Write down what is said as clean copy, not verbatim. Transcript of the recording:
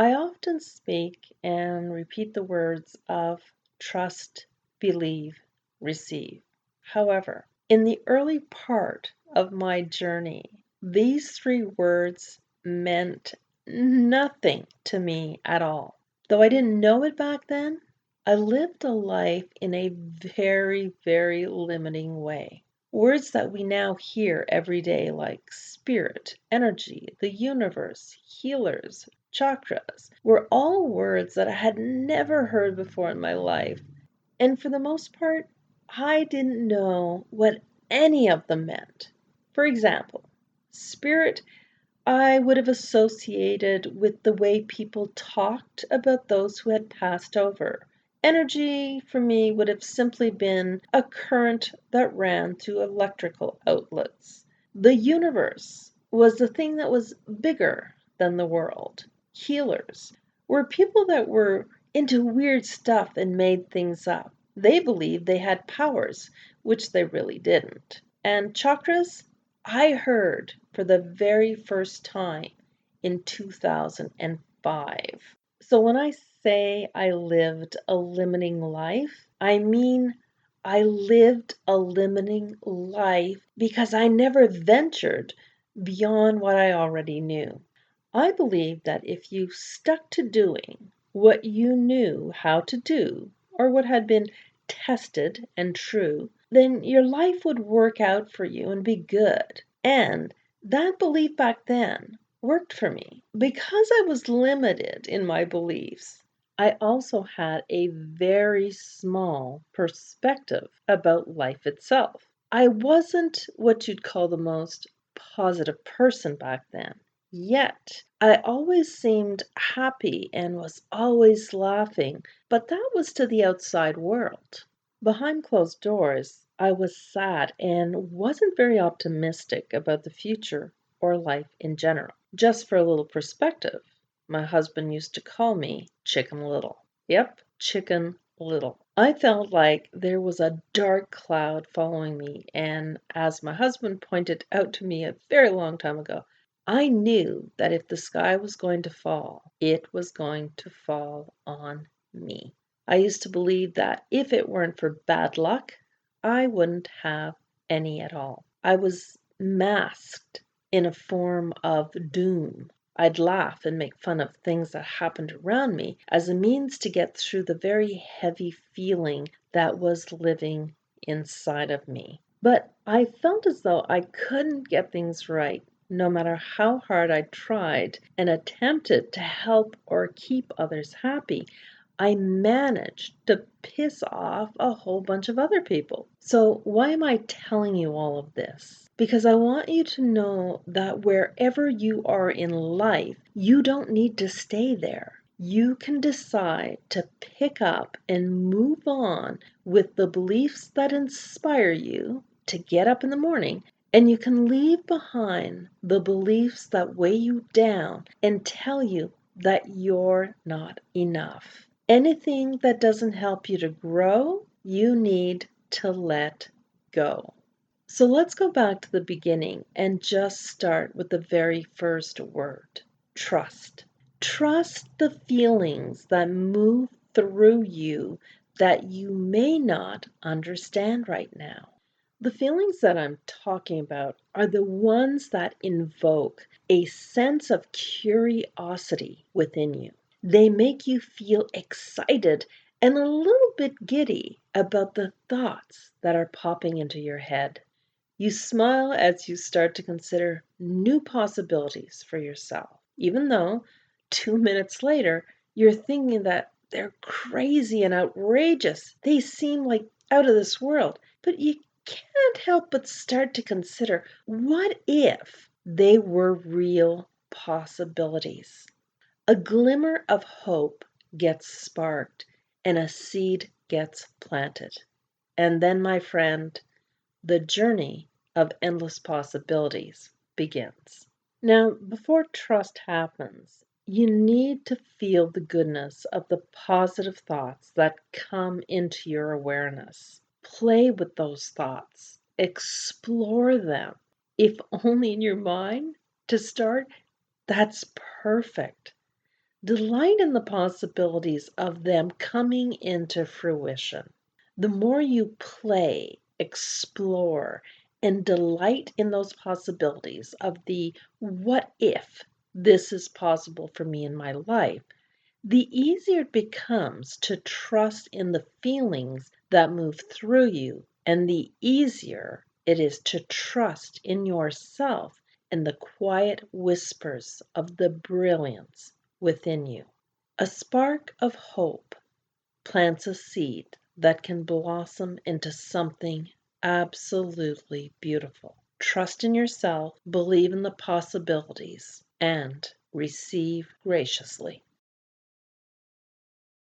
I often speak and repeat the words of trust, believe, receive. However, in the early part of my journey, these three words meant nothing to me at all. Though I didn't know it back then, I lived a life in a very, very limiting way. Words that we now hear every day, like spirit, energy, the universe, healers, chakras, were all words that I had never heard before in my life. And for the most part, I didn't know what any of them meant. For example, spirit I would have associated with the way people talked about those who had passed over. Energy for me would have simply been a current that ran through electrical outlets. The universe was the thing that was bigger than the world. Healers were people that were into weird stuff and made things up. They believed they had powers, which they really didn't. And chakras, I heard for the very first time in 2005. So when I say I lived a limiting life, I mean I lived a limiting life because I never ventured beyond what I already knew. I believe that if you stuck to doing what you knew how to do, or what had been tested and true, then your life would work out for you and be good. And that belief back then worked for me. Because I was limited in my beliefs, I also had a very small perspective about life itself. I wasn't what you'd call the most positive person back then. Yet, I always seemed happy and was always laughing, but that was to the outside world. Behind closed doors, I was sad and wasn't very optimistic about the future or life in general. Just for a little perspective, my husband used to call me Chicken Little. Yep, Chicken Little. I felt like there was a dark cloud following me, and as my husband pointed out to me a very long time ago, I knew that if the sky was going to fall, it was going to fall on me. I used to believe that if it weren't for bad luck, I wouldn't have any at all. I was masked in a form of doom. I'd laugh and make fun of things that happened around me as a means to get through the very heavy feeling that was living inside of me. But I felt as though I couldn't get things right, no matter how hard I tried and attempted to help or keep others happy. I managed to piss off a whole bunch of other people. So, why am I telling you all of this? Because I want you to know that wherever you are in life, you don't need to stay there. You can decide to pick up and move on with the beliefs that inspire you to get up in the morning, and you can leave behind the beliefs that weigh you down and tell you that you're not enough. Anything that doesn't help you to grow, you need to let go. So let's go back to the beginning and just start with the very first word, trust. Trust the feelings that move through you that you may not understand right now. The feelings that I'm talking about are the ones that invoke a sense of curiosity within you. They make you feel excited and a little bit giddy about the thoughts that are popping into your head. You smile as you start to consider new possibilities for yourself, even though 2 minutes later you're thinking that they're crazy and outrageous. They seem like out of this world, but you can't help but start to consider, what if they were real possibilities? A glimmer of hope gets sparked and a seed gets planted. And then, my friend, the journey of endless possibilities begins. Now, before trust happens, you need to feel the goodness of the positive thoughts that come into your awareness. Play with those thoughts, explore them. If only in your mind to start, that's perfect. Delight in the possibilities of them coming into fruition. The more you play, explore, and delight in those possibilities of the what if this is possible for me in my life, the easier it becomes to trust in the feelings that move through you, and the easier it is to trust in yourself and the quiet whispers of the brilliance within you. A spark of hope plants a seed that can blossom into something absolutely beautiful. Trust in yourself, believe in the possibilities, and receive graciously.